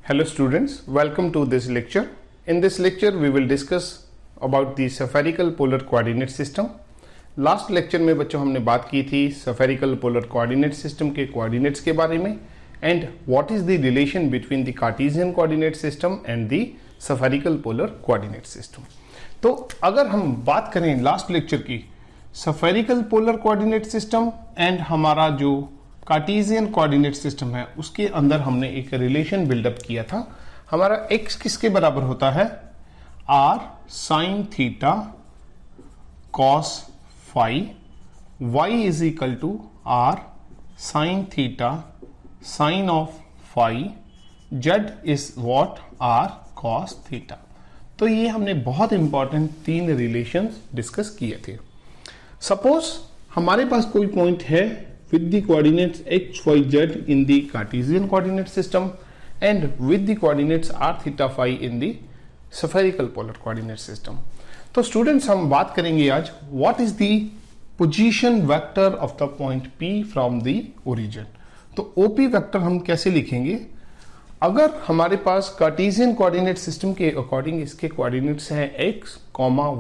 Hello students, welcome to this lecture. In this lecture we will discuss about the spherical polar coordinate system. Last lecture में बच्चों हमने बात की थी spherical polar coordinate system के coordinates के बारे में and what is the relation between the Cartesian coordinate system and the spherical polar coordinate system. तो अगर हम बात करें लास्ट लेक्चर की spherical polar coordinate system and हमारा जो कार्टेशियन कोऑर्डिनेट सिस्टम है उसके अंदर हमने एक रिलेशन बिल्डअप किया था। हमारा x किसके बराबर होता है? r sine theta cos phi, y is equal to r sine theta sine of phi, z is what r cos theta. तो ये हमने बहुत इंपॉर्टेंट तीन रिलेशंस डिस्कस किए थे। सपोज हमारे पास कोई पॉइंट है with the coordinates x, y, z in the Cartesian coordinate system and with the coordinates r, theta, phi in the spherical polar coordinate system. तो स्टूडेंट्स हम बात करेंगे आज what is the position vector of the point P from the origin. तो OP vector हम कैसे लिखेंगे? अगर हमारे पास कार्टेशियन कोऑर्डिनेट सिस्टम के अकॉर्डिंग इसके कोऑर्डिनेट्स हैं x,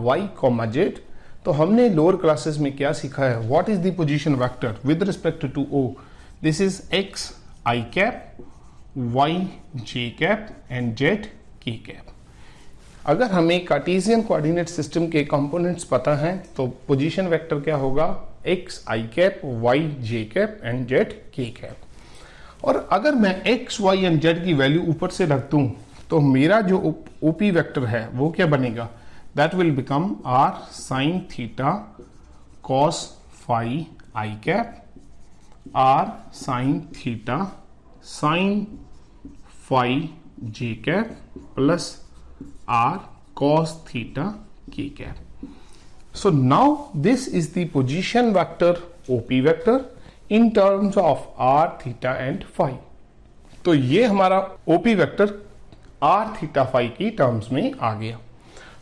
y, z, तो हमने लोअर क्लासेस में क्या सीखा है? What is the position vector with respect to O? This is X I cap, Y J cap and Z K cap. अगर हमें कार्टेशियन कोऑर्डिनेट सिस्टम के कंपोनेंट्स पता हैं तो पोजीशन वेक्टर क्या होगा? X I cap, Y J cap and Z K cap. और अगर मैं एक्स वाई एंड जेड की वैल्यू ऊपर से रख दूं तो मेरा जो ओपी वेक्टर है वो क्या बनेगा? That will become r sin theta cos phi I cap, r sin theta sin phi j cap plus r cos theta k cap. So now this is the position vector OP vector in terms of r, theta and phi. तो ये हमारा OP vector r, theta, phi की terms में आ गया।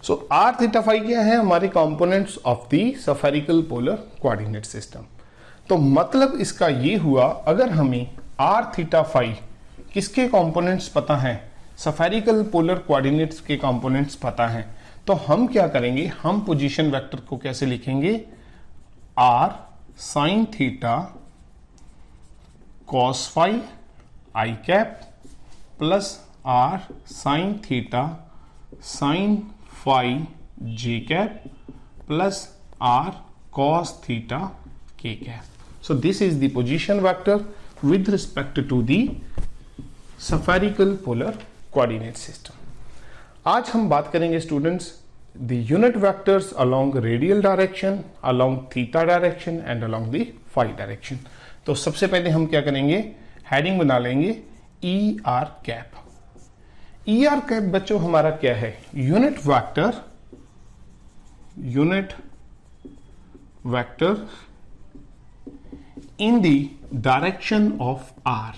सो are theta phi क्या है? हमारे components of the spherical polar coordinate system. तो मतलब इसका ये हुआ, अगर हमें आर थीटा फाई किसके कंपोनेंट्स पता है? स्फेरिकल पोलर कोऑर्डिनेट्स के कंपोनेंट्स पता है, तो हम क्या करेंगे? हम पोजीशन वेक्टर को कैसे लिखेंगे? R sine theta cos phi I cap plus are sine theta sine phi j cap plus r cos theta k cap. So this is the position vector with respect to the spherical polar coordinate system. आज हम बात करेंगे students the unit vectors along radial direction, along theta direction and along the phi direction. तो सबसे पहले हम क्या करेंगे? हेडिंग बना लेंगे e r cap. ER cap बच्चों हमारा क्या है? Unit vector in the direction of R,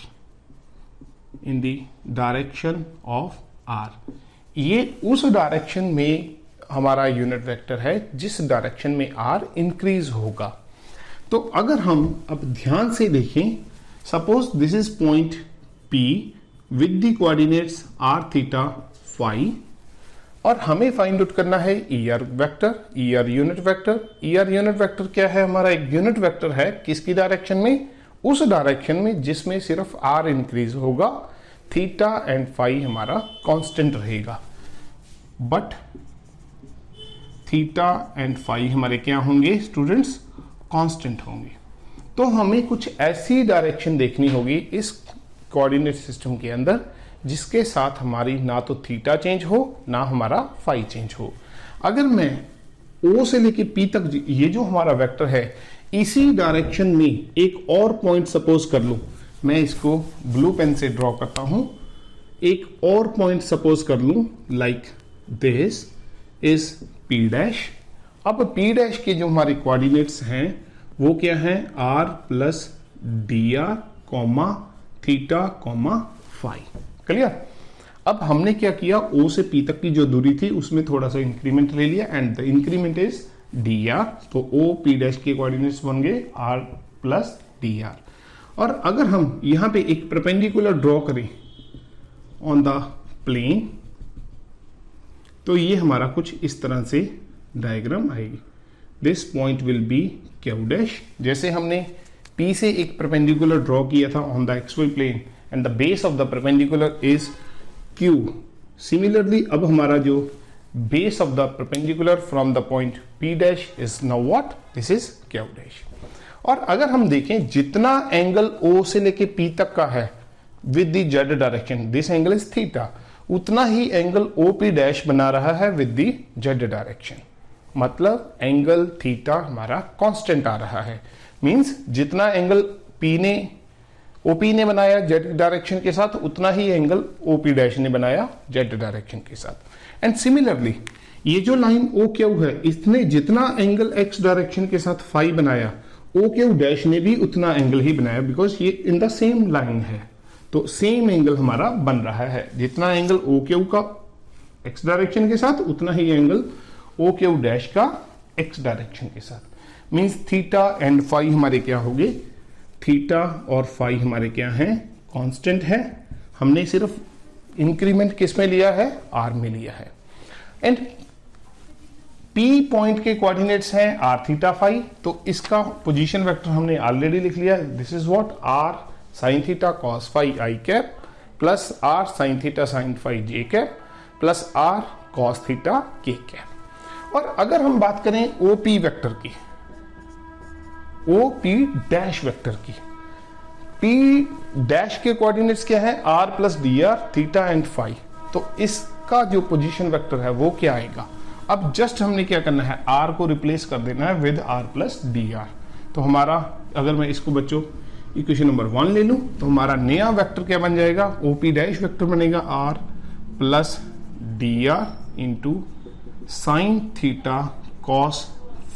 in the direction of R। ये उस डायरेक्शन में हमारा यूनिट वेक्टर है जिस डायरेक्शन में R इंक्रीज होगा। तो अगर हम अब ध्यान से देखें, suppose this is point P with the coordinates r, theta, phi और हमें फाइंड आउट करना है ER vector, ER unit vector. ER unit vector क्या है? हमारा एक यूनिट वेक्टर है किसकी डायरेक्शन में? उस डायरेक्शन में जिसमें सिर्फ r इंक्रीज होगा, थीटा एंड फाई हमारा कांस्टेंट रहेगा, बट थीटा एंड फाई हमारे क्या होंगे स्टूडेंट्स? कांस्टेंट होंगे। तो हमें कुछ ऐसी डायरेक्शन देखनी होगी इस कोऑर्डिनेट सिस्टम के अंदर जिसके साथ हमारी ना तो थीटा चेंज हो ना हमारा फाई चेंज हो। अगर मैं O से लेके P तक ये जो हमारा वेक्टर है इसी डायरेक्शन में एक और पॉइंट सपोज कर लूं, मैं इसको ब्लू पेन से ड्रॉ करता हूं। एक और पॉइंट सपोज कर लूं like this is P dash. अब P डैश के जो हमारे कोऑर्डिनेट्स हैं वो क्या है? R plus D R comma theta comma phi. Clear? अब हमने क्या किया? O से P तक की जो दूरी थी उसमें थोड़ा सा इंक्रीमेंट ले लिया and the increment is dr। तो O P डैश के कोऑर्डिनेट्स बन गए r प्लस dr। और अगर हम यहां पे एक परपेंडिकुलर ड्रॉ करें ऑन द प्लेन, तो ये हमारा कुछ इस तरह से डायग्राम आएगी। This point will be Q dash. जैसे हमने P से एक परपेंडिकुलर ड्रॉ किया था on the X Y plane and the base of the perpendicular is Q। Similarly अब हमारा जो base of the perpendicular from the point P dash is now what, this is Q dash. और अगर हम देखें जितना एंगल O से लेके P तक का है with the Z direction, this angle is theta, उतना ही एंगल OP डैश बना रहा है विद द जेड डायरेक्शन। मतलब एंगल थीटा हमारा कांस्टेंट आ रहा है। मींस जितना एंगल OP ने बनाया जेड डायरेक्शन के साथ, उतना ही एंगल OP डैश ने बनाया जेड डायरेक्शन के साथ। एंड सिमिलरली ये जो लाइन OQ है, इसने जितना एंगल x डायरेक्शन के साथ फाई बनाया, OQ डैश ने भी उतना एंगल ही बनाया, बिकॉज ये इन द सेम लाइन है। तो सेम एंगल हमारा बन रहा है। जितना एंगल OQ का x डायरेक्शन के साथ, उतना ही एंगल OQ डैश का x डायरेक्शन के साथ। मींस थीटा एंड फाई हमारे क्या हो गए, थीटा और फाई हमारे क्या हैं, कांस्टेंट है। हमने सिर्फ इंक्रीमेंट किस में लिया है, r में लिया है। एंड P पॉइंट के कोऑर्डिनेट्स हैं r थीटा फाई, तो इसका पोजीशन वेक्टर हमने ऑलरेडी लिख लिया। This is what, r sin theta cos phi i cap plus r sin theta sin phi j cap plus r cos theta k cap. और अगर हम बात करें OP वेक्टर की, OP डैश वेक्टर की, P डैश के coordinates क्या है, r plus dr theta and phi. तो इसका जो पोजीशन वेक्टर है वो क्या आएगा। अब जस्ट हमने क्या करना है, r को रिप्लेस कर देना है विद r प्लस dr। तो हमारा, अगर मैं इसको बच्चों इक्वेशन नंबर 1 ले लूं, तो हमारा नया वेक्टर क्या बन जाएगा, OP डैश वेक्टर बनेगा r plus dr into sine theta cos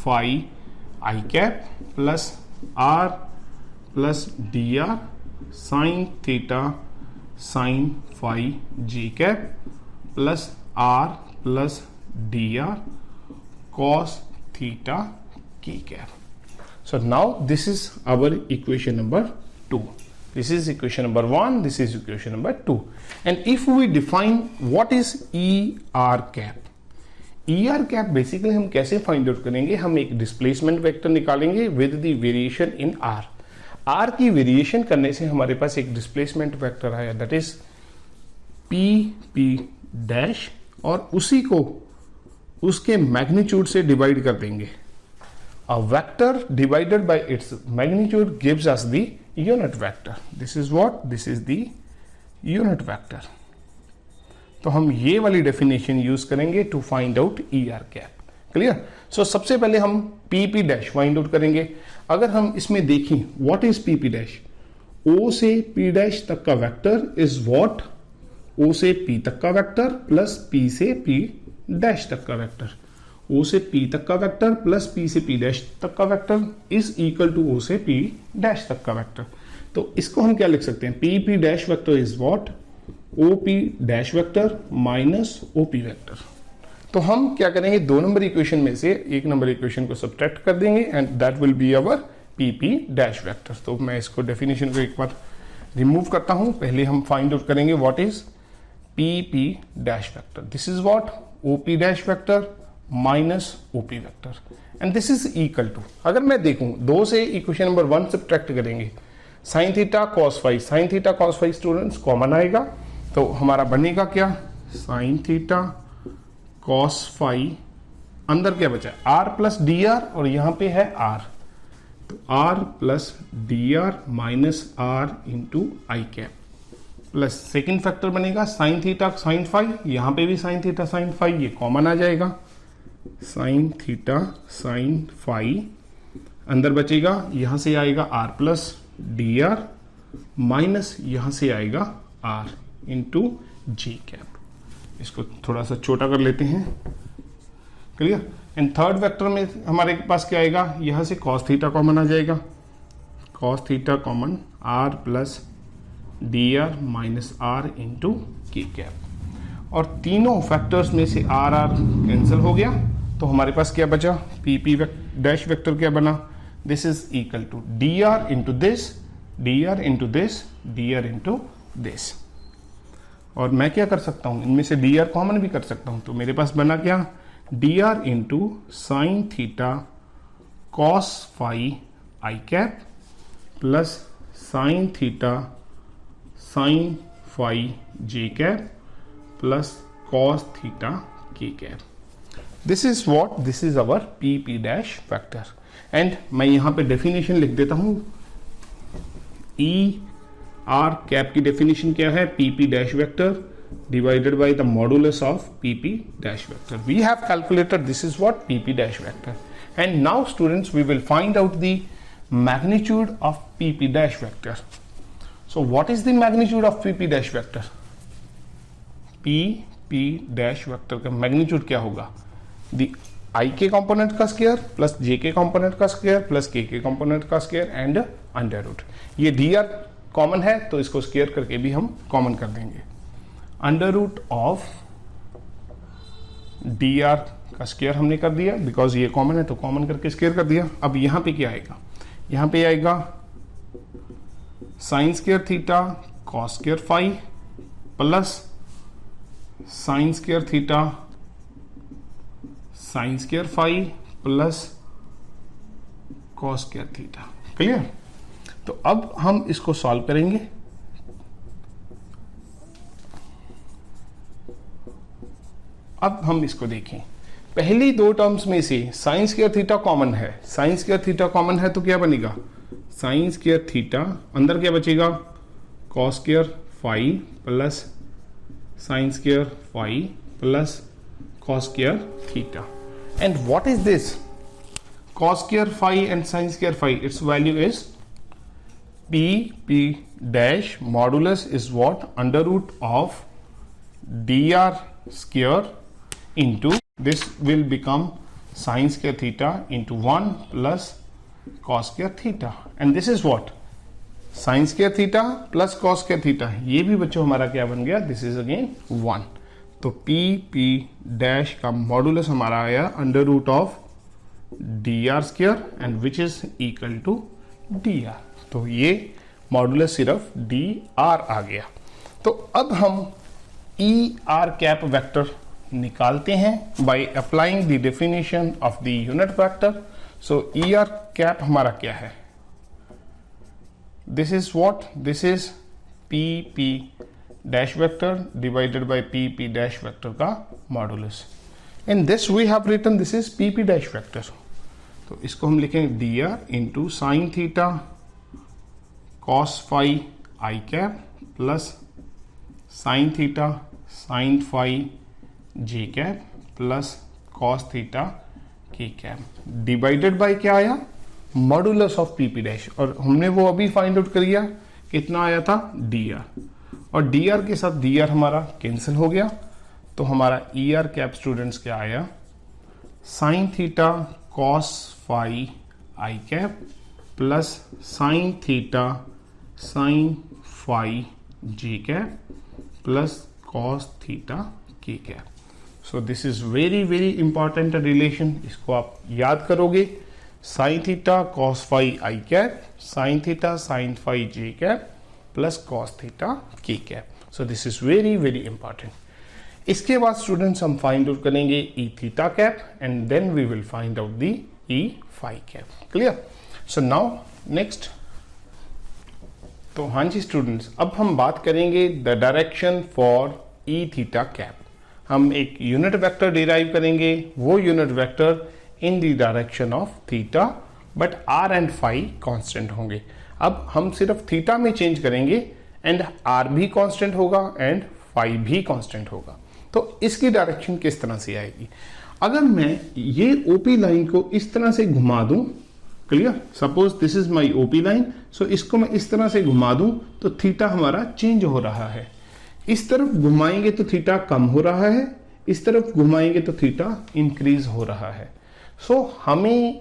phi I cap plus r plus dr sine theta sine phi ji cap plus r plus dr cos theta k cap. So now this is our equation number 2. This is equation number 1, this is equation number 2. And if we define what is ER cap, ER cap basically हम कैसे find out करेंगे, हम एक displacement vector निकालेंगे with the variation in R। R की variation करने से हमारे पास एक डिस्प्लेसमेंट वेक्टर आया, दैट इज P डैश, और उसी को उसके मैग्नीट्यूड से डिवाइड कर देंगे। A vector divided by its magnitude gives us the unit vector. This is what, this is the unit vector. तो हम ये वाली डेफिनेशन यूज करेंगे to find out ER cap. Clear. So सबसे पहले हम PP डैश फाइंड आउट करेंगे। अगर हम इसमें देखें what is PP dash, O से P डैश तक का वेक्टर इज व्हाट, O से P तक का वेक्टर प्लस P से P डैश तक का वेक्टर। O से P तक का वेक्टर प्लस P से P डैश तक का vector is equal to O से P डैश तक का वेक्टर। तो इसको हम क्या लिख सकते हैं, PP dash vector is what, OP dash vector minus OP vector. तो हम क्या करेंगे, 2 नंबर इक्वेशन में से 1 नंबर इक्वेशन को सब्ट्रैक्ट कर देंगे and that will be our PP dash vector. तो मैं इसको डेफिनेशन को एक बार रिमूव करता हूं। पहले हम फाइंड आउट करेंगे what is PP dash vector. This is what, OP dash vector minus OP vector and this is equal to, अगर मैं देखूं 2 से इक्वेशन नंबर 1 सब्ट्रैक्ट करेंगे, sine theta cos phi, sine theta cos phi students common आएगा, तो हमारा बनेगा क्या, साइन थीटा कॉस फाई, अंदर क्या बचा R प्लस dr और यहां पे है R, तो R plus dr minus R into आई कैप प्लस सेकेंड फैक्टर बनेगा साइन थीटा साइन फाई, यहां पे भी साइन थीटा साइन फाई, ये कॉमन आ जाएगा, साइन थीटा साइन फाई, अंदर बचेगा यहां से आएगा R प्लस dr माइनस यहां से आएगा R इंटू जी कैप। इसको थोड़ा सा छोटा कर लेते हैं। क्लियर। एंड थर्ड वेक्टर में हमारे पास क्या आएगा, यहां से cos थीटा कॉमन आ जाएगा, cos theta common R plus dr minus R into k cap. और तीनों फैक्टर्स में से R कैंसिल हो गया, तो हमारे पास क्या बचा, PP डैश वेक्टर क्या बना, this is equal to dr into this, dr into this, dr into this. और मैं क्या कर सकता हूं, इनमें से डी आर कॉमन भी कर सकता हूं। तो मेरे पास बना क्या, D R into sine theta cos phi आई cap plus sine theta sine phi जे कैप प्लस कॉस थीटा के cap. This is what, this is our P P dash factor. And मैं यहां पे डेफिनेशन लिख देता हूं। ई आर कैप की definition क्या है, P P dash vector divided by the modulus of pp dash vector. We have calculated this is what pp dash vector. And now students, we will find out the magnitude of pp dash vector. So what is the magnitude of pp dash vector? pp dash vector का magnitude क्या होगा, the I के component का square plus j के component का square plus k के component का square and under root. ये dr कॉमन है तो इसको स्क्वायर करके भी हम कॉमन कर देंगे। Under root of D R का स्क्वायर हमने कर दिया, बिकॉज ये कॉमन है तो कॉमन करके स्क्वायर कर दिया। अब यहां पे क्या आएगा, यहां पे आएगा sine square theta cos square phi plus sine square theta sine square phi plus cos square theta. Clear? तो अब हम इसको सॉल्व करेंगे। अब हम इसको देखें, पहली दो टर्म्स में से साइन स्क्वायर थीटा कॉमन है, साइन स्क्वायर थीटा कॉमन है तो क्या बनेगा, साइन स्क्वायर थीटा, अंदर क्या बचेगा, cos square phi plus sine square phi plus cos square theta. And what is this, cos square phi and sine square phi, its value is p dash modulus is what, under root of dr square into this will become sin square theta into 1 plus cos square theta, and this is what, sin square theta plus cos square theta। ये भी बच्चों हमारा क्या बन गया, this is again 1। तो p dash का modulus हमारा आया under root of dr square and which is equal to dr। तो ये मॉडुलस सिर्फ डी आर आ गया। तो अब हम ई आर कैप वेक्टर निकालते हैं by applying the definition of the unit vector. So E are cap हमारा क्या है, this is what, this is P P dash vector divided by P P dash vector का modulus. In this we have written this is P P dash vector. तो इसको हम लिखेंगे D R into sine theta cos phi I cap plus sin theta sin phi j cap plus cos theta k cap divided by क्या आया, modulus of p P dash, और हमने वो अभी फाइंड आउट कर लिया, कितना आया था डी आर, और डी आर के साथ डी आर हमारा कैंसिल हो गया। तो हमारा ई आर कैप स्टूडेंट्स क्या आया, sin theta cos phi I cap plus sin theta sine phi J cap plus cos theta के cap. So this is very very important relation, इसको आप याद करोगे, साइन थीटा कॉस फाई आई cap sine theta sine phi जे cap plus cos theta के cap. So this is very very important. इसके बाद students हम find out करेंगे ई theta cap and then we will find out the E phi cap. Clear? So now next, तो हाँ जी students, अब हम बात करेंगे the direction for E theta cap. हम एक यूनिट वेक्टर डिराइव करेंगे, वो unit vector in the direction of theta, but R and phi constant होंगे। अब हम सिर्फ थीटा में चेंज करेंगे एंड आर भी कांस्टेंट होगा एंड फाई भी कांस्टेंट होगा। तो इसकी डायरेक्शन किस तरह से आएगी, अगर मैं ये ओपी लाइन को इस तरह से घुमा दूं, clear, suppose this is my OP line, so इसको मैं इस तरह से घुमा दूं तो थीटा हमारा चेंज हो रहा है। इस तरफ घुमाएंगे तो थीटा कम हो रहा है, इस तरफ घुमाएंगे तो थीटा इंक्रीज हो रहा है। सो हमें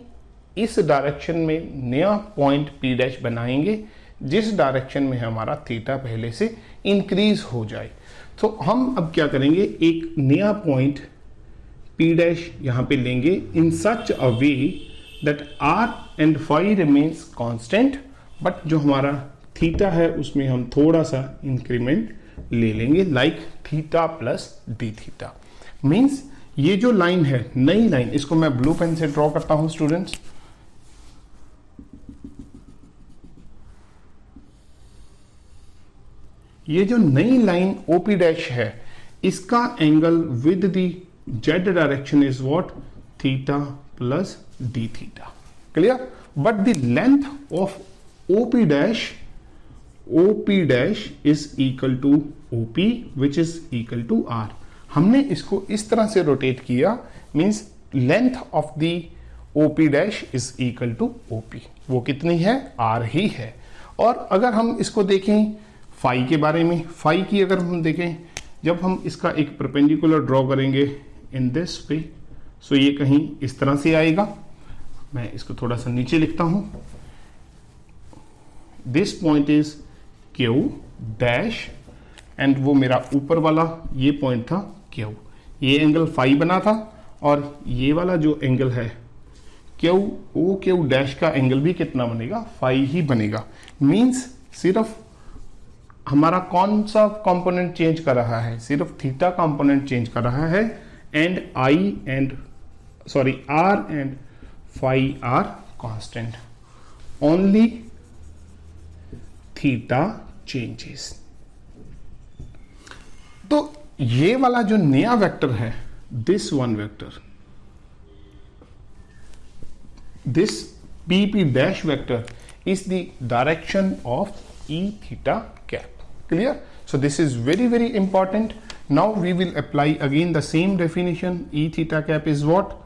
इस डायरेक्शन में नया पॉइंट पी डैश बनाएंगे जिस डायरेक्शन में हमारा थीटा पहले से इंक्रीज हो जाए। तो हम अब क्या करेंगे, एक नया पॉइंट पी डैश यहां पे लेंगे in such a way that R and phi remains constant, but जो हमारा थीटा है उसमें हम थोड़ा सा इंक्रीमेंट ले लेंगे, like theta plus D theta. Means ये जो लाइन है, नई लाइन, इसको मैं ब्लू पेन से ड्रॉ करता हूं स्टूडेंट्स। ये जो नई लाइन OP डैश है, इसका angle with the Z direction is what, theta plus D theta. Clear? But the length of OP dash is equal to OP which is equal to R। हमने इसको इस तरह से रोटेट किया, means length of the OP dash is equal to OP। वो कितनी है? R ही है। और अगर हम इसको देखें फाई के बारे में, फाई की अगर हम देखें, जब हम इसका एक परपेंडिकुलर ड्रॉ करेंगे इन दिस वे, सो ये कहीं इस तरह से आएगा। मैं इसको थोड़ा सा नीचे लिखता हूं। This point is Q dash and वो मेरा ऊपर वाला ये पॉइंट था Q। ये एंगल फाई बना था और ये वाला जो एंगल है Q डैश का एंगल भी कितना बनेगा? फाई ही बनेगा। मींस सिर्फ हमारा कौन सा कंपोनेंट चेंज कर रहा है? सिर्फ थीटा कंपोनेंट चेंज कर रहा है, and R and phi are constant, only theta changes. तो ये वाला जो नया वेक्टर है, this one vector, this PP dash vector is the direction of E theta cap. Clear? So this is very, very important. Now we will apply again the same definition. E theta cap is what?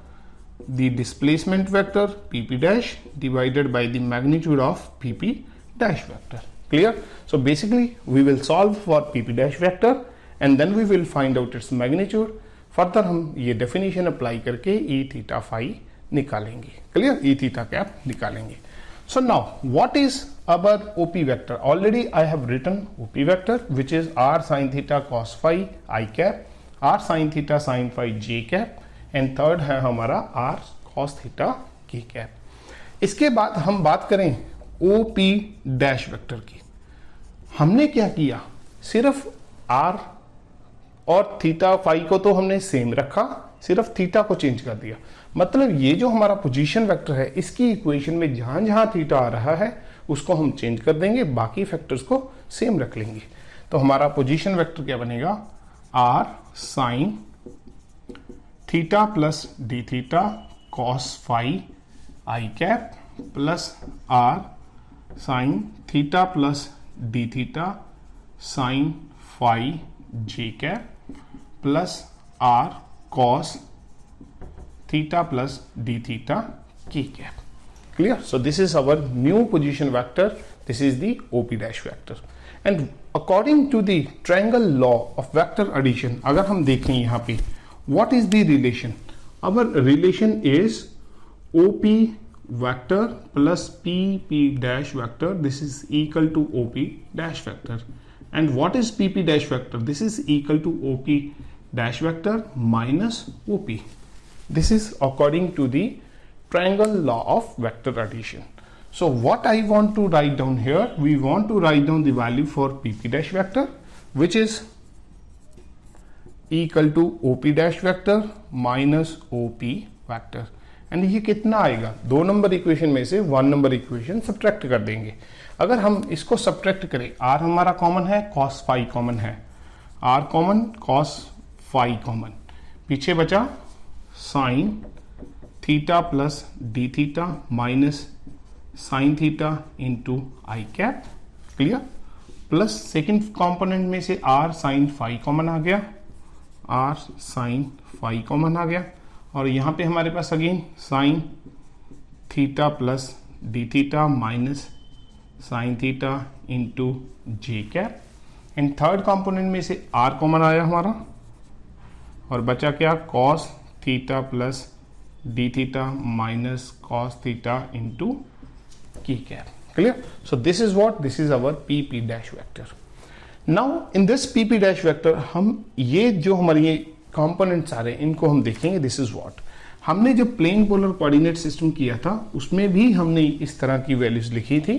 The displacement vector PP dash divided by the magnitude of PP dash vector. Clear? So basically we will solve for PP dash vector and then we will find out its magnitude. Further हम ये definition apply करके E theta phi निकालेंगे। Clear? E theta cap निकालेंगे। So now what is our OP vector? Already I have written OP vector which is R sin theta cos phi I cap, R sin theta sin phi j cap and third है हमारा R cos theta k cap। इसके बाद हम बात करें OP dash vector की। हमने क्या किया? सिर्फ R और थीटा फाई को तो हमने सेम रखा, सिर्फ थीटा को चेंज कर दिया। मतलब ये जो हमारा पोजीशन वेक्टर है, इसकी इक्वेशन में जहां जहां थीटा आ रहा है उसको हम चेंज कर देंगे, बाकी फैक्टर्स को सेम रख लेंगे। तो हमारा पोजीशन वेक्टर क्या बनेगा? R sine theta plus D theta cos phi I cap plus R sine theta plus D theta sine phi J cap plus R cos theta plus d theta k cap. Clear? So this is our new position vector. This is the OP dash vector. And according to the triangle law of vector addition, अगर हम देखें यहाँ पे, what is the relation? Our relation is OP vector plus PP dash vector. This is equal to OP dash vector. And what is PP dash vector? This is equal to OP dash vector minus OP. This is according to the triangle law of vector addition. So what I want to write down here, we want to write down the value for PP dash vector which is equal to OP dash vector minus OP vector. And ये कितना आएगा? 2 number equation में से 1 number equation subtract कर देंगे। अगर हम इसको सब्ट्रैक्ट करें, R हमारा कॉमन है, cos phi कॉमन है, R common, cos phi common, पीछे बचा sine theta plus D theta minus sine theta into आई cap. Clear? Plus second component में से R साइन फाई कॉमन आ गया, R साइन फाई कॉमन आ गया, और यहाँ पे हमारे पास again sine theta plus D theta minus sine theta into j cap, and third component में से R कॉमन आया हमारा, और बचा क्या? Cos theta plus D theta minus cos theta into k cap. Clear? So this is what, this is our PP dash vector. Now in this PP dash vector हम ये जो हमारे कंपोनेंट्स आ रहे हैं इनको हम देखेंगे। दिस इज व्हाट, हमने जो प्लेन पोलर कोऑर्डिनेट सिस्टम किया था उसमें भी हमने इस तरह की वैल्यूज लिखी थी।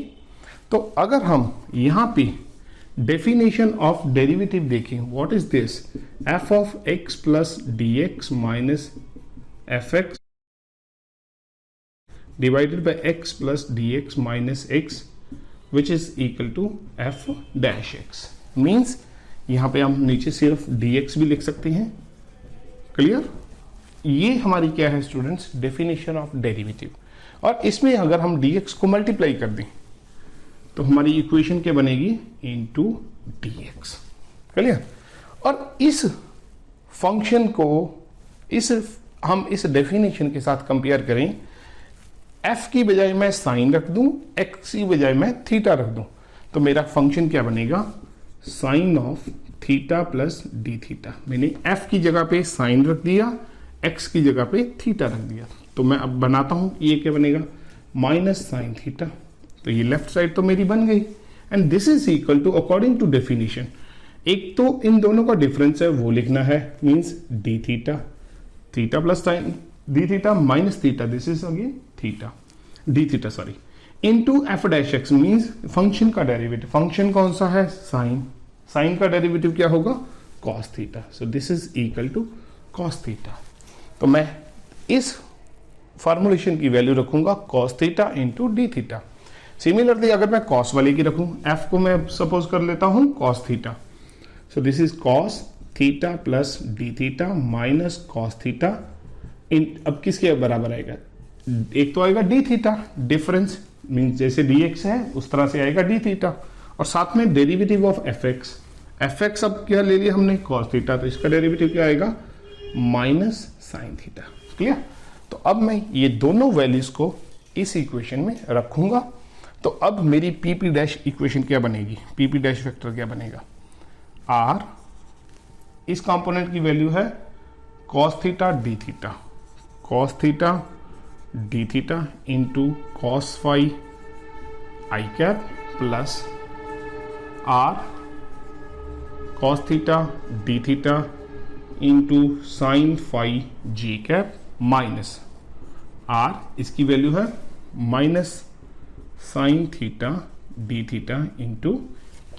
तो अगर हम यहाँ पे डेफिनेशन ऑफ डेरिवेटिव देखें, what is this, F of x plus D x minus F x divided by x plus dx minus x which is equal to f dash x means यहां पे हम नीचे सिर्फ dx भी लिख सकते हैं। क्लियर? ये हमारी क्या है स्टूडेंट्स, डेफिनेशन ऑफ डेरिवेटिव। और इसमें अगर हम dx को मल्टीप्लाई कर दें तो हमारी इक्वेशन क्या बनेगी, इनटू dx। क्लियर? और इस फंक्शन को हम इस डेफिनेशन के साथ कंपेयर करें, f की बजाय मैं साइन रख दूं, x की बजाय मैं थीटा रख दूं, तो मेरा फंक्शन क्या बनेगा, sine of theta plus D theta. मैंने f की जगह पे साइन रख दिया, x की जगह पे थीटा रख दिया, तो मैं अब बनाता हूं, ये क्या बनेगा, माइनस साइन थीटा। तो ये लेफ्ट साइड तो मेरी बन गई, and this is equal to according to definition, एक तो इन दोनों का डिफरेंस है वो लिखना है, means D theta, theta plus sine D theta minus theta, this is again theta, D theta sorry, into F dash X means function का derivative. Function कौन सा है, साइन, साइन का डेरिवेटिव क्या होगा, cos theta. So this is equal to cos theta. तो मैं इस फॉर्मुलेशन की वैल्यू रखूंगा cos theta into D theta. Similarly अगर मैं कॉस वाले की रखूं, एफ को मैं सपोज कर लेता हूं cos theta, so this is cos theta plus D theta minus cos theta, अब किसके बराबर आएगा, एक तो आएगा डी थीटा, डिफरेंस मीन जैसे डी एक्स है उस तरह से आएगा डी थीटा, और साथ में derivative of F x, F x अब क्या ले लिया हमने, कॉस थीटा, तो इसका डेरिवेटिव क्या आएगा, माइनस साइन थीटा। क्लियर? तो अब मैं ये दोनों वैल्यूज को इस इक्वेशन में रखूंगा, तो अब मेरी पीपी डैश इक्वेशन क्या बनेगी, पीपी डैश वेक्टर क्या बनेगा, आर, इस कंपोनेंट की वैल्यू है cos theta D theta, cos theta D theta into cos phi आई cap plus R cos theta D theta into sine phi जी कैप माइनस आर, इसकी वैल्यू है minus sine theta D theta into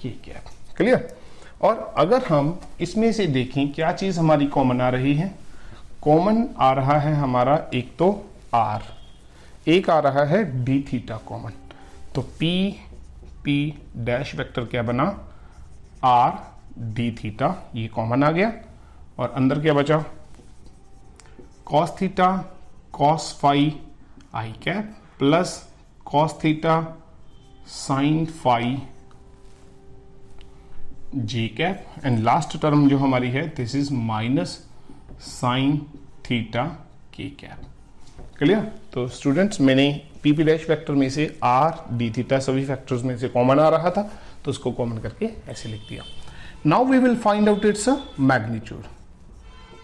K cap. Clear? और अगर हम इसमें से देखें क्या चीज हमारी कॉमन आ रही है, कॉमन आ रहा है हमारा एक तो आर, एक आ रहा है डी थीटा कॉमन, तो पी डैश वेक्टर क्या बना, आर डी थीटा, ये कॉमन आ गया, और अंदर क्या बचा, cos theta cos phi I cap plus cos theta sine phi ji cap, and last term जो हमारी है this is minus sine theta के कैप। क्लियर? तो स्टूडेंट्स मैंने पीपी डैश वेक्टर में से आर डी थीटा सभी फैक्टर्स में से कॉमन आ रहा था, तो उसको कॉमन करके ऐसे लिख दिया। Now we will find out its magnitude.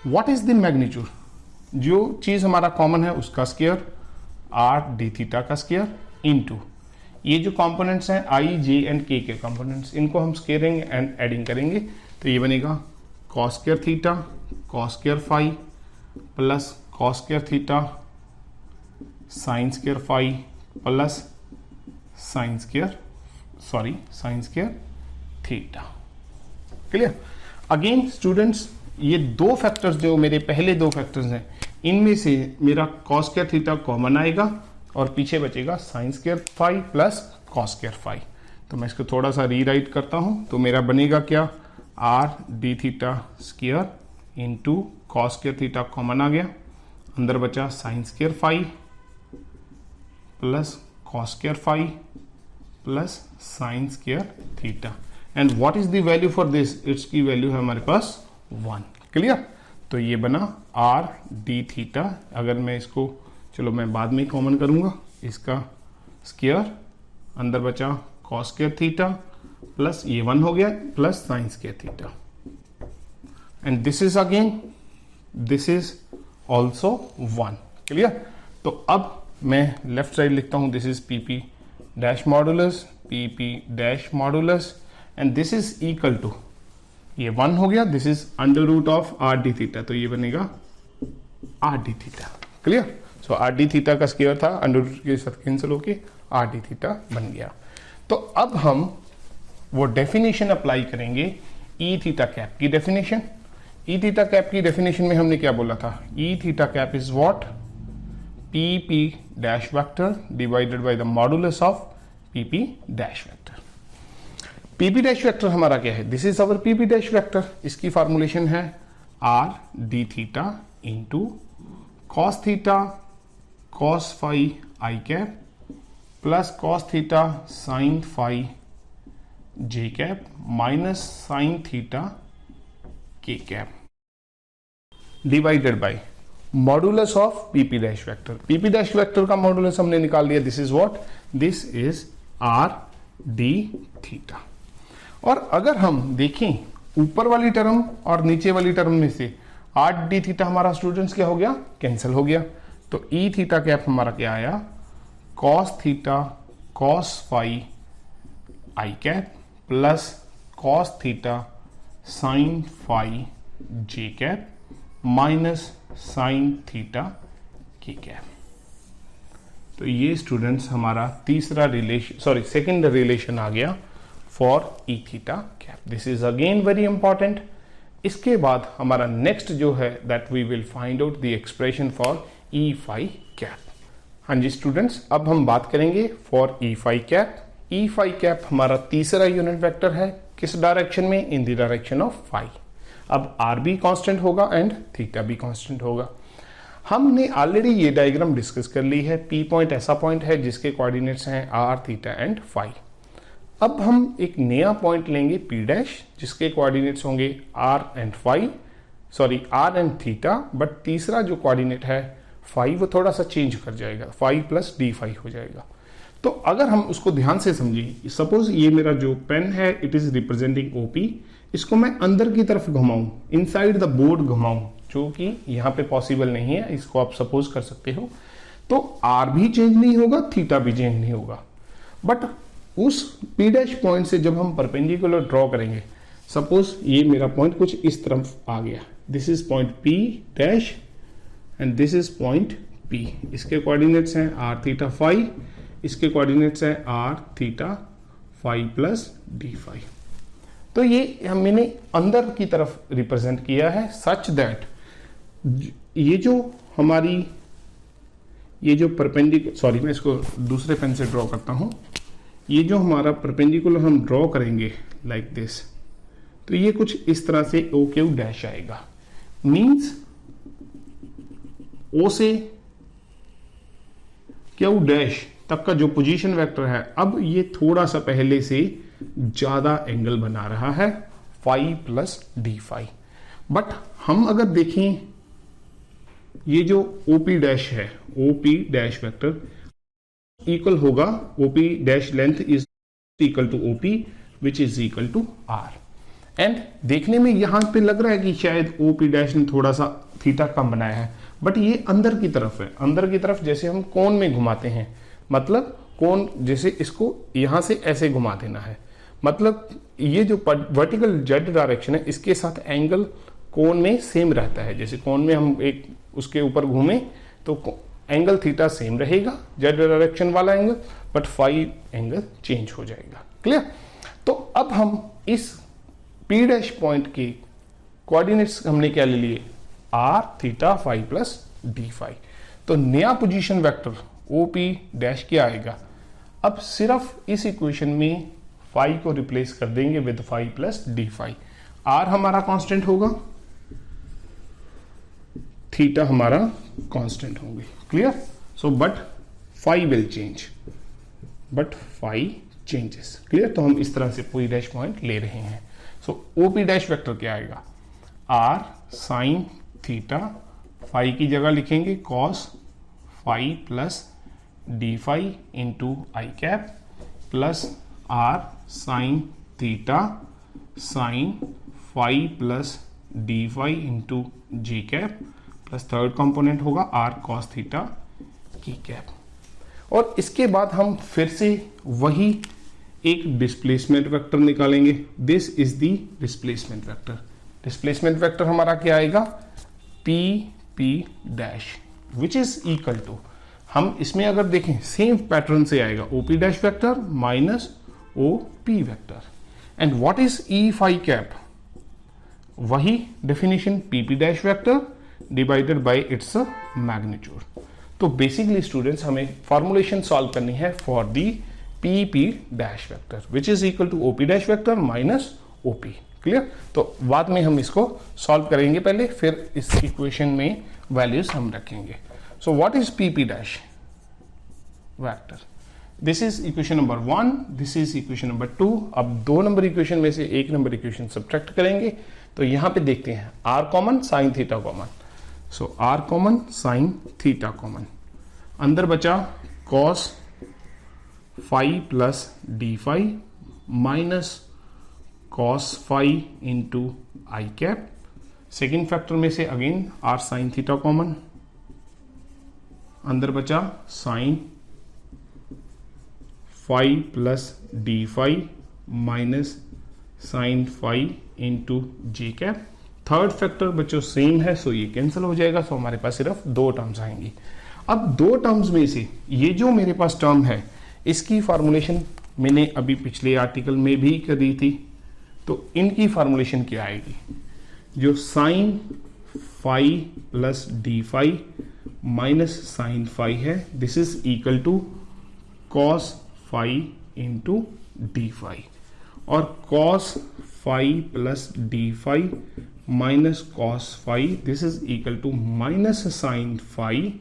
What is the magnitude, जो चीज हमारा कॉमन है उसका स्क्वायर, आर डी थीटा का स्क्वायर इनटू ये जो कंपोनेंट्स हैं आई जे एंड के कंपोनेंट्स, इनको हम स्क्वायरिंग एंड एडिंग करेंगे, तो ये बनेगा cos square theta cos square phi plus cos square theta sine square phi plus sine square theta. Clear? Again students ये दो फैक्टर्स जो मेरे पहले दो फैक्टर्स हैं, इनमें से मेरा कॉस स्क्वायर थीटा कॉमन आएगा और पीछे बचेगा sine square phi plus cos square phi. तो मैं इसको थोड़ा सा रीराइट करता हूं, तो मेरा बनेगा क्या, r D theta square into cos square theta common आ गया, अंदर बचा sine square phi plus cos square phi plus sine square theta, and what is the value for this, its की वैल्यू है हमारे पास 1। क्लियर? तो ये बना आर डी थीटा, अगर मैं इसको चलो मैं बाद में कॉमन करूंगा, इसका स्क्वायर अंदर बचा कॉस स्क्वायर थीटा प्लस ये 1 हो गया plus sine square theta, and this is also 1। Clear? तो अब मैं लेफ्ट साइड लिखता हूं, this is PP dash modulus and this is equal to, ये 1 हो गया, this is under root of R D theta, तो ये बनेगा R D theta. Clear? So R D theta का स्क्वायर था, अंडर रूट के साथ कैंसिल होके आर डी थीटा बन गया। तो अब हम वो डेफिनेशन अप्लाई करेंगे ई थीटा कैप की डेफिनेशन। ई थीटा कैप की डेफिनेशन में हमने क्या बोला था, e theta cap is what, p P dash vector divided by the modulus of p P dash vector. P P dash vector हमारा क्या है, this is our P P dash vector. इसकी फॉर्मुलेशन है r D theta into cos theta cos phi आई cap plus cos theta sine phi जे cap minus sine theta के cap divided bye modulus of PP dash vector. PP dash vector का modulus हमने निकाल लिया, this is what, this is R D theta. और अगर हम देखें ऊपर वाली टर्म और नीचे वाली टर्म में से आर डी थीटा हमारा स्टूडेंट्स क्या हो गया, कैंसिल हो गया। तो ई थीटा कैप हमारा क्या आया, कॉस थीटा कॉस फाई आई cap plus cos theta sine phi जे कैप माइनस साइन थीटा के कैप। तो ये स्टूडेंट्स हमारा तीसरा रिलेशन, सेकंड रिलेशन आ गया for E theta cap. This is again very important. इसके बाद हमारा नेक्स्ट जो है that we will find out the expression for E phi cap. हाँ जी स्टूडेंट्स, अब हम बात करेंगे for E phi cap. E phi cap हमारा तीसरा यूनिट वेक्टर है, किस डायरेक्शन में, in the direction of phi. अब आर भी कांस्टेंट होगा एंड थीटा भी कांस्टेंट होगा। हमने ऑलरेडी ये डायग्राम डिस्कस कर ली है। पी पॉइंट ऐसा पॉइंट है जिसके कोऑर्डिनेट्स हैं आर थीटा एंड फाई। अब हम एक नया पॉइंट लेंगे पी डैश जिसके कोऑर्डिनेट्स होंगे R and phi, R and theta, but तीसरा जो कोऑर्डिनेट है फाई वो थोड़ा सा चेंज कर जाएगा, फाई प्लस डी फाई हो जाएगा। तो अगर हम उसको ध्यान से समझें, सपोज ये मेरा जो पेन है इट इज रिप्रेजेंटिंग ओपी, इसको मैं अंदर की तरफ घुमाऊं, इनसाइड द बोर्ड घुमाऊं, जो कि यहाँ पे पॉसिबल नहीं है, इसको आप सपोज कर सकते हो। तो आर भी चेंज नहीं होगा, थीटा भी चेंज नहीं होगा, बट उस पी डैश पॉइंट से जब हम परपेंडिकुलर ड्रॉ करेंगे, सपोज ये मेरा पॉइंट कुछ इस तरफ आ गया, this is point P dash and this is point P. इसके कोऑर्डिनेट्स हैं आर थीटा फाई, इसके कोऑर्डिनेट्स हैं R theta phi plus D phi. तो ये मैंने अंदर की तरफ रिप्रेजेंट किया है सच दैट ये जो हमारी ये जो परपेंडिकुलर, मैं इसको दूसरे पेन से ड्रॉ करता हूं, ये जो हमारा परपेंडिकुलर हम ड्रॉ करेंगे लाइक दिस, तो ये कुछ इस तरह से ओ क्यू डैश आएगा। मींस ओ से क्यू डैश तक का जो पोजीशन वेक्टर है, अब ये थोड़ा सा पहले से ज्यादा एंगल बना रहा है phi plus D phi. But हम अगर देखें ये जो ओपी डैश है, ओपी डैश वेक्टर इक्वल होगा, OP dash length is equal to OP which is equal to R. And देखने में यहां पे लग रहा है कि शायद ओपी डैश ने थोड़ा सा थीटा कम बनाया है, बट ये अंदर की तरफ है। अंदर की तरफ जैसे हम कोन में घुमाते हैं, मतलब कोन जैसे इसको यहां से ऐसे घुमा देना है, मतलब ये जो वर्टिकल जेड डायरेक्शन है इसके साथ एंगल कोन में सेम रहता है। जैसे कोन में हम एक उसके ऊपर घूमें तो एंगल थीटा सेम रहेगा, जेड डायरेक्शन वाला angle, but phi angle change हो जाएगा। क्लियर? तो अब हम इस पी डैश पॉइंट के कोऑर्डिनेट्स हमने क्या ले लिए, R theta phi plus D phi. तो नया पोजीशन वेक्टर ओपी डैश क्या आएगा, अब सिर्फ इस इक्वेशन में फाई को रिप्लेस कर देंगे with phi plus D phi. R हमारा कांस्टेंट होगा, थीटा हमारा कांस्टेंट होंगे। Clear? So but phi will change, but phi changes. Clear? तो हम इस तरह से पूरी डैश पॉइंट ले रहे हैं। सो ओपी डैश वेक्टर क्या आएगा, आर साइन थीटा, फाई की जगह लिखेंगे cos phi plus D phi into I cap plus are sine theta sine phi plus D phi into ji cap plus third component होगा r cos theta की cap. और इसके बाद हम फिर से वही एक डिस्प्लेसमेंट वेक्टर निकालेंगे। This is the displacement vector. Displacement vector हमारा क्या आएगा, P P dash which is equal to, हम इसमें अगर देखें सेम पैटर्न से आएगा, OP dash vector minus o p vector. And what is e phi cap? वही definition p p dash vector divided by its magnitude. तो बेसिकली स्टूडेंट्स हमें formulation solve करनी है for the p p dash vector which is equal to o p dash vector minus o p. Clear? तो बाद में हम इसको सॉल्व करेंगे पहले, फिर इस इक्वेशन में वैल्यूज हम रखेंगे। So what is PP dash vector? This is equation number 1, this is equation number 2। अब 2 नंबर इक्वेशन में से 1 नंबर इक्वेशन सब्ट्रैक्ट करेंगे, तो यहां पे देखते हैं r common, sine theta common. So r common, sine theta common, अंदर बचा cos phi plus D phi minus cos phi into आई कैप। सेकेंड फैक्टर में से again r sine theta common, अंदर बचा sine phi plus D phi minus sine phi into जी cap. Third factor बच्चों same है, so ये cancel हो जाएगा। सो हमारे पास सिर्फ 2 टर्म्स आएंगी। अब 2 टर्म्स में से ये जो मेरे पास टर्म है इसकी फॉर्मुलेशन मैंने अभी पिछले आर्टिकल में भी करी थी, तो इनकी फॉर्मुलेशन क्या आएगी? जो sine phi plus D phi minus sine phi है, this is equal to cos phi into d phi, और cos phi plus D phi minus cos phi, this is equal to minus sine phi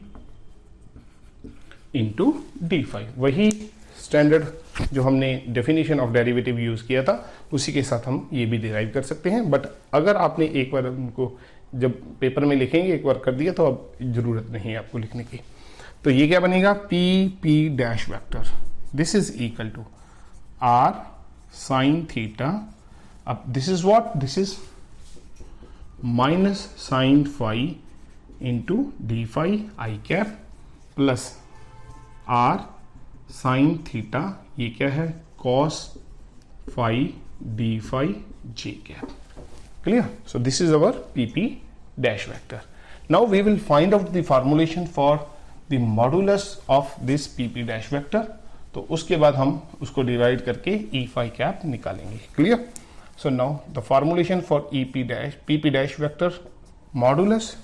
into d phi. वही standard जो हमने definition of derivative use किया था उसी के साथ हम ये भी डिराइव कर सकते हैं। बट अगर आपने एक बार उनको जब पेपर में लिखेंगे एक बार कर दिया तो अब जरूरत नहीं है आपको लिखने की। तो ये क्या बनेगा? P P dash vector, this is equal to r sine theta. अब this is what? This is minus sine phi into d phi I cap plus are sine theta, ये क्या है? Cos phi d phi J cap. Clear? So this is our p p dash vector. Now we will find out the formulation for the modulus of this p p dash vector. तो उसके बाद हम उसको divide करके ई phi cap निकालेंगे। Clear? So now the formulation for PP dash vector modulus.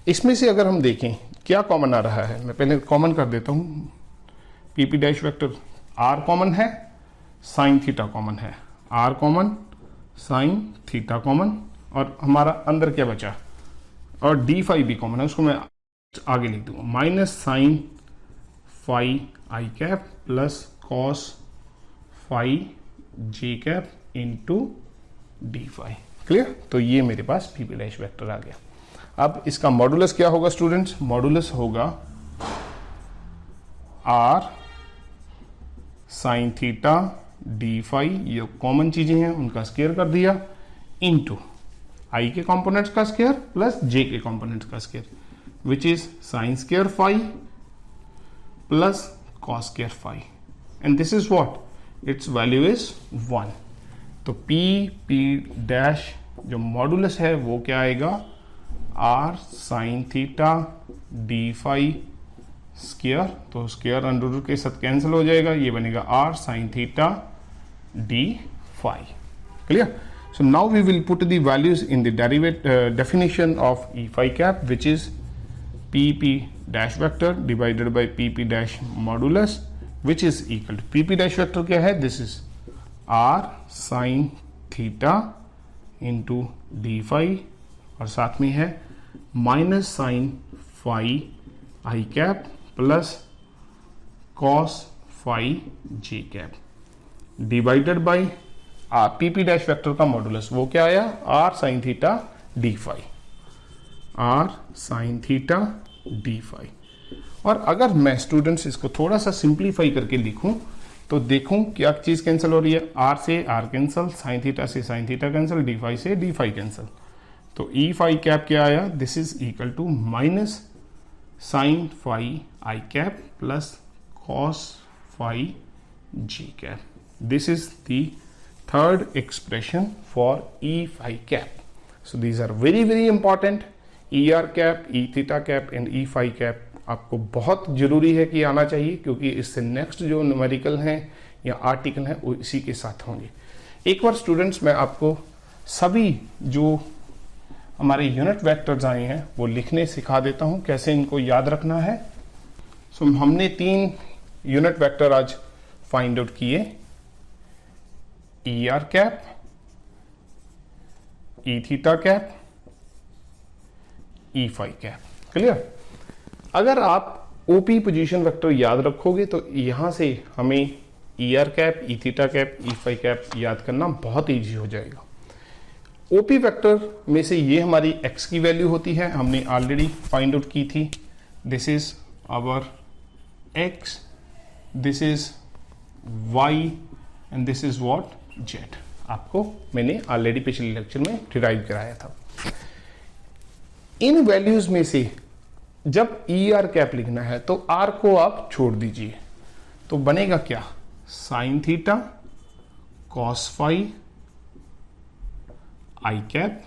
इसमें से अगर हम देखें क्या कॉमन आ रहा है, मैं पहले कॉमन कर देता हूं। P P dash vector r common है, साइन थीटा कॉमन है, r common, sine theta common, और हमारा अंदर क्या बचा? और डी फाई भी कॉमन है, उसको मैं आगे लिख दूंगा माइनस साइन फाई आई कैप प्लस कॉस फाई जे cap into d phi. Clear? तो ये मेरे पास पीपी डैश वेक्टर आ गया। अब इसका मॉडुलस क्या होगा स्टूडेंट्स? मॉडुलस होगा r sine theta d phi, ये कॉमन चीजें हैं उनका स्क्वायर कर दिया, इनटू आई के कंपोनेंट्स का स्क्वायर प्लस जे के कंपोनेंट्स का square which is sine square phi plus cos square phi, and this is what? Its value is 1। तो पी पी डैश जो मॉडुलस है वो क्या आएगा? R sine theta d phi square, तो स्क्वायर अंडर रूट के साथ कैंसिल हो जाएगा, ये बनेगा r sine theta d phi. Clear? So now we will put the values in the definition of e phi cap which is P P dash vector divided by P P dash modulus which is equal to, P P dash vector क्या है? This is r sine theta into d phi, और साथ में है minus sine phi I cap plus cos phi J cap divided by P P dash vector का modulus वो क्या आया? R sine theta d phi, r sine theta d phi. और अगर मैं स्टूडेंट्स इसको थोड़ा सा सिंप्लीफाई करके लिखूं तो देखूं क्या चीज कैंसिल हो रही है? आर से आर कैंसिल, साइन थीटा से sine theta cancel, d phi से डी फाई कैंसिल। तो ई फाई कैप क्या आया? This is equal to minus sine phi I cap plus cos phi ji cap. This is the third expression for E phi cap. So these are very very important. E are cap, e theta cap and e phi cap आपको बहुत जरूरी है कि आना चाहिए, क्योंकि इससे next जो न्यूमेरिकल हैं या आर्टिकल हैं वो इसी के साथ होंगे। एक बार स्टूडेंट्स मैं आपको सभी जो हमारे यूनिट वेक्टर्स आए हैं वो लिखने सिखा देता हूं, कैसे इनको याद रखना है। सो हमने 3 यूनिट वेक्टर आज फाइंड आउट किए, e are cap, e theta cap, E phi cap. Clear? अगर आप ओपी पोजीशन वेक्टर याद रखोगे तो यहां से हमें e are cap, e theta cap, E phi cap याद करना बहुत ईजी हो जाएगा। ओपी वेक्टर में से ये हमारी एक्स की वैल्यू होती है, हमने ऑलरेडी फाइंड आउट की थी। This is our x, this is y and this is what z. आपको मैंने ऑलरेडी पिछले लेक्चर में डिराइव कराया था। इन वैल्यूज में से जब ई आर कैप लिखना है तो आर को आप छोड़ दीजिए, तो बनेगा क्या? साइन थीटा कॉस फाई आई cap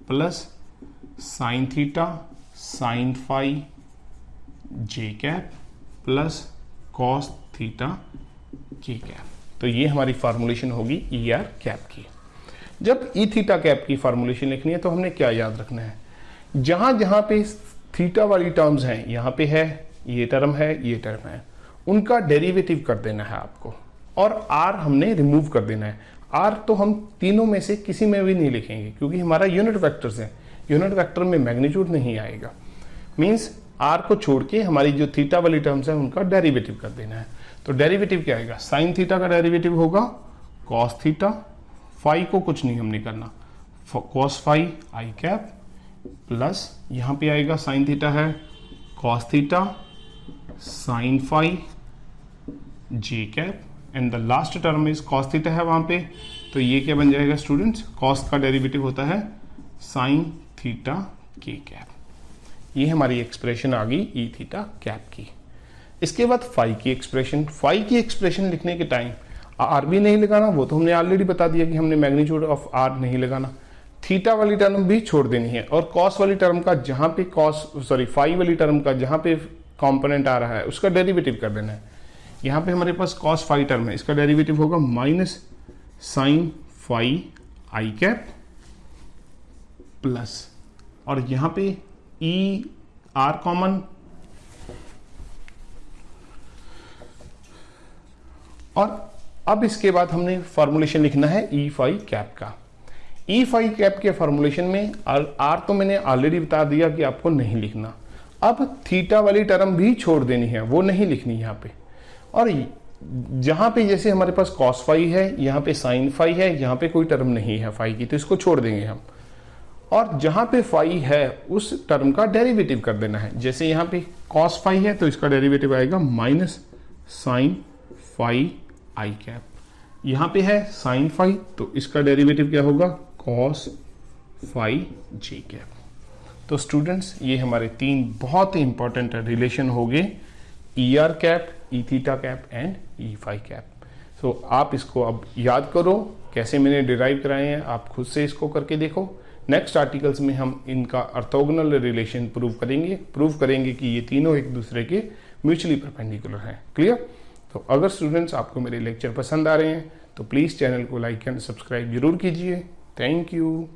plus sine theta sine phi जे कैप प्लस कॉस थीटा के कैप। तो ये हमारी फॉर्मुलेशन होगी ई आर कैप की। जब ई थीटा कैप की फॉर्मुलेशन लिखनी है तो हमने क्या याद रखना है? जहां जहां पे थीटा वाली टर्म्स हैं, यहां पे है, ये टर्म है, ये टर्म है, उनका डेरिवेटिव कर देना है आपको, और आर हमने रिमूव कर देना है। आर तो हम तीनों में से किसी में भी नहीं लिखेंगे क्योंकि हमारा यूनिट वेक्टर्स है, यूनिट वेक्टर में मैग्नीट्यूड नहीं आएगा। मींस आर को छोड़ के हमारी जो थीटा वाली टर्म्स है उनका डेरिवेटिव कर देना है। तो डेरिवेटिव क्या आएगा? साइन थीटा का डेरिवेटिव होगा कॉस थीटा, फाई को कुछ नहीं हमने करना, कॉस फाई आई कैप प्लस यहां पे आएगा साइन थीटा है cos theta sine phi J cap and the last term is cos theta है वहां पे, तो ये क्या बन जाएगा स्टूडेंट्स? कॉस का डेरिवेटिव होता है साइन थीटा के कैप। ये हमारी एक्सप्रेशन आ गई ई थीटा कैप की। इसके बाद फाई की एक्सप्रेशन। फाई की एक्सप्रेशन लिखने के टाइम आर भी नहीं लगाना, वो तो हमने ऑलरेडी बता दिया कि हमने मैग्नीट्यूड ऑफ आर नहीं लगाना। थीटा वाली टर्म भी छोड़ देनी है, और कॉस वाली टर्म का जहां पे फाई वाली टर्म का जहां पे कॉम्पोनेंट आ रहा है उसका डेरिवेटिव कर देना है। यहां पे हमारे पास कॉस फाई टर्म है, इसका डेरिवेटिव होगा माइनस साइन फाई आई कैप प्लस, और यहां पे ई आर कॉमन, और अब इसके बाद हमने फॉर्मुलेशन लिखना है ई फाई कैप का। ई फाई कैप के फॉर्मुलेशन में आर तो मैंने ऑलरेडी बता दिया कि आपको नहीं लिखना। अब थीटा वाली टर्म भी छोड़ देनी है, वो नहीं लिखनी यहां पे। और जहां पे जैसे हमारे पास कॉस फाई है, यहां पे साइन फाई है, यहां पे कोई टर्म नहीं है फाई की, तो इसको छोड़ देंगे हम। और जहां पे फाई है उस टर्म का डेरिवेटिव कर देना है। जैसे यहां पे कॉस फाई है तो इसका डेरिवेटिव आएगा माइनस साइन फाई आई कैप। यहां पे है साइन फाई तो इसका डेरिवेटिव क्या होगा? कॉस फाई जे कैप। तो स्टूडेंट्स ये हमारे 3 बहुत ही इंपॉर्टेंट रिलेशन हो गए, e are cap, e theta cap and e phi cap. So आप इसको अब याद करो, कैसे मैंने डिराइव कराए हैं आप खुद से इसको करके देखो। नेक्स्ट आर्टिकल्स में हम इनका ऑर्थोगोनल रिलेशन प्रूव करेंगे कि ये तीनों एक दूसरे के म्यूचुअली परपेंडिकुलर हैं। क्लियर? तो अगर स्टूडेंट्स आपको मेरे लेक्चर पसंद आ रहे हैं तो प्लीज़ चैनल को लाइक एंड सब्सक्राइब जरूर कीजिए। Thank you.